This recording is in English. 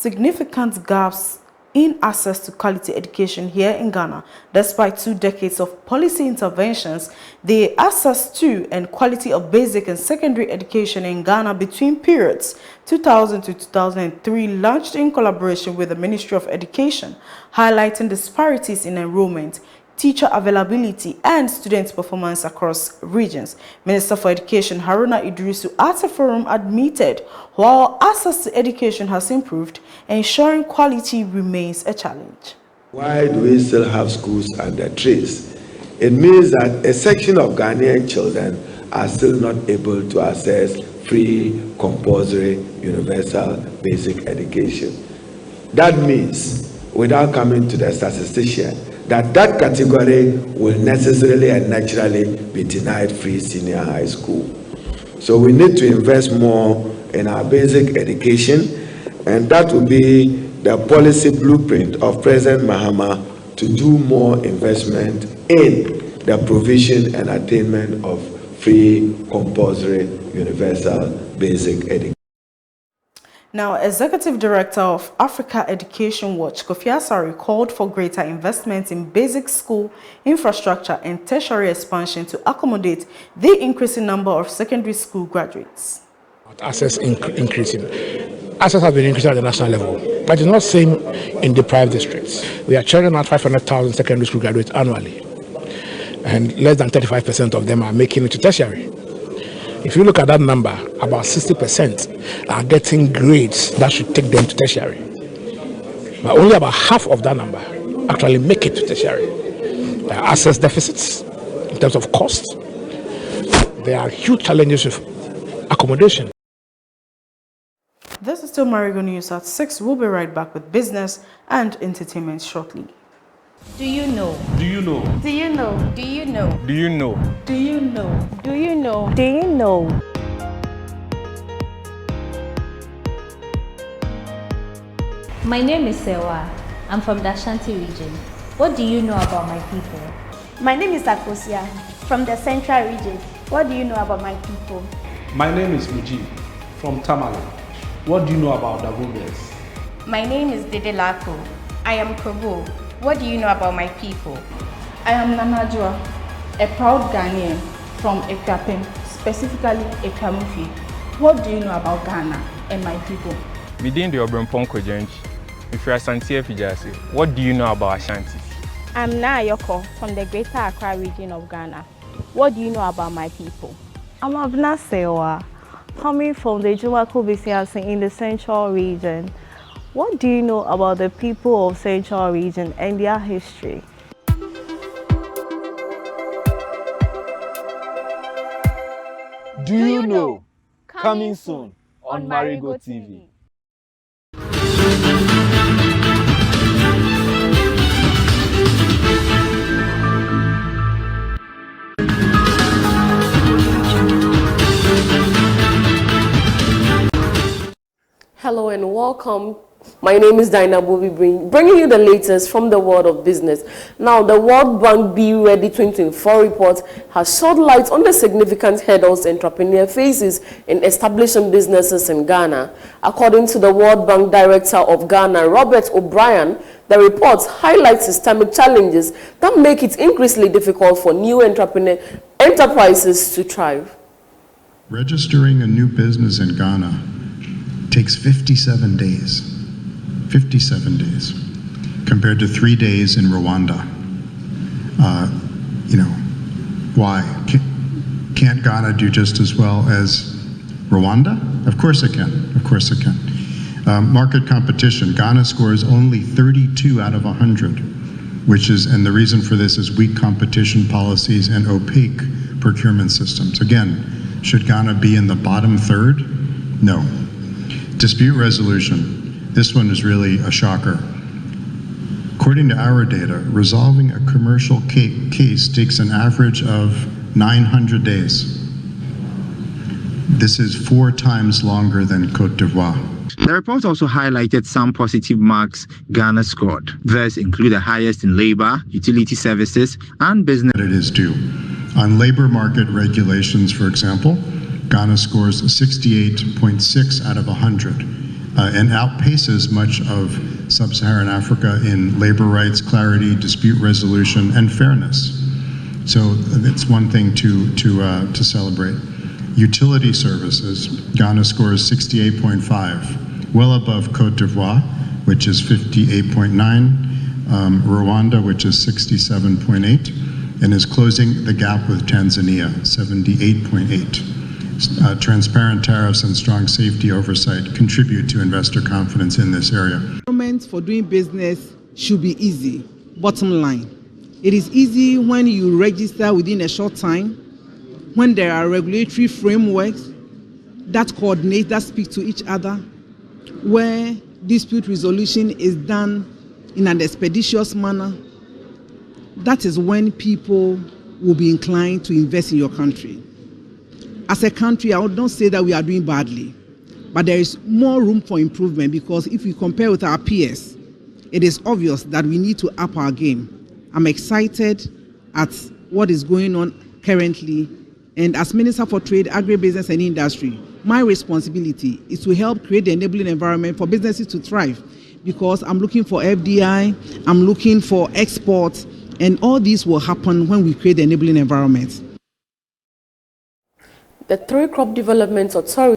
significant gaps in access to quality education here in Ghana. Despite 2 decades of policy interventions, the access to and quality of basic and secondary education in Ghana between periods 2000 to 2003 launched in collaboration with the Ministry of Education, highlighting disparities in enrollment, teacher availability, and student performance across regions. Minister for Education Haruna Idrisu at the forum admitted while access to education has improved, ensuring quality remains a challenge. Why do we still have schools under trees? It means that a section of Ghanaian children are still not able to access free, compulsory, universal basic education. That means, without coming to the statistician, that category will necessarily and naturally be denied free senior high school. So we need to invest more in our basic education, and that will be the policy blueprint of President Mahama to do more investment in the provision and attainment of free, compulsory, universal basic education. Now, Executive Director of Africa Education Watch, Kofi Asari, called for greater investment in basic school infrastructure and tertiary expansion to accommodate the increasing number of secondary school graduates. Access increasing. Access has been increasing at the national level, but it's not same in deprived districts. We are churning out 500,000 secondary school graduates annually, and less than 35% of them are making it to tertiary. If you look at that number, about 60% are getting grades that should take them to tertiary. But only about half of that number actually make it to tertiary. There are access deficits in terms of cost. There are huge challenges with accommodation. This is still Marigo News at 6. We'll be right back with business and entertainment shortly. Do you know? Do you know? Do you know? Do you know? Do you know? Do you know? Do you know? Do you know? My name is Sewa. I'm from the Ashanti region. What do you know about my people? My name is Akosia from the Central region. What do you know about my people? My name is Muji from Tamale. What do you know about the Bumbes? My name is Dede Lako. I am Kobo. What do you know about my people? I am Nanajua, a proud Ghanaian from Ekapem, specifically Ekamufi. What do you know about Ghana and my people? Within the Obrempon Kojench, if you are Santia Fijasi, what do you know about Ashanti? I'm Na Yoko from the Greater Accra region of Ghana. What do you know about my people? I'm Abna Sewa, coming from the Jumako Bisiasi in the Central region. What do you know about the people of Central region and their history? Do you know? Coming soon on Marigo TV. Hello and welcome. My name is Dinah Bobi, bringing you the latest from the world of business. Now, the World Bank Be Ready 2024 report has shed light on the significant hurdles entrepreneur faces in establishing businesses in Ghana. According to the World Bank Director of Ghana, Robert O'Brien, the report highlights systemic challenges that make it increasingly difficult for new enterprises to thrive. Registering a new business in Ghana takes 57 days. 57 days, compared to 3 days in Rwanda. Why? Can't Ghana do just as well as Rwanda? Of course it can, of course it can. Market competition, Ghana scores only 32 out of 100, and the reason for this is weak competition policies and opaque procurement systems. Again, should Ghana be in the bottom third? No. Dispute resolution. This one is really a shocker. According to our data, resolving a commercial case takes an average of 900 days. This is 4 times longer than Cote d'Ivoire. The report also highlighted some positive marks Ghana scored. These include the highest in labor, utility services, and business. It is due. On labor market regulations, for example, Ghana scores 68.6 out of 100. and outpaces much of sub-Saharan Africa in labor rights, clarity, dispute resolution, and fairness. So that's one thing to celebrate. Utility services, Ghana scores 68.5, well above Cote d'Ivoire, which is 58.9, Rwanda, which is 67.8, and is closing the gap with Tanzania, 78.8. Transparent tariffs and strong safety oversight contribute to investor confidence in this area. Environment for doing business should be easy. Bottom line, it is easy when you register within a short time, when there are regulatory frameworks that coordinate, that speak to each other, where dispute resolution is done in an expeditious manner. That is when people will be inclined to invest in your country. As a country, I would not say that we are doing badly, but there is more room for improvement, because if we compare with our peers, it is obvious that we need to up our game. I'm excited at what is going on currently, and as Minister for Trade, Agribusiness and Industry, my responsibility is to help create the enabling environment for businesses to thrive, because I'm looking for FDI, I'm looking for exports, and all these will happen when we create the enabling environment. The Three Crop Development Authority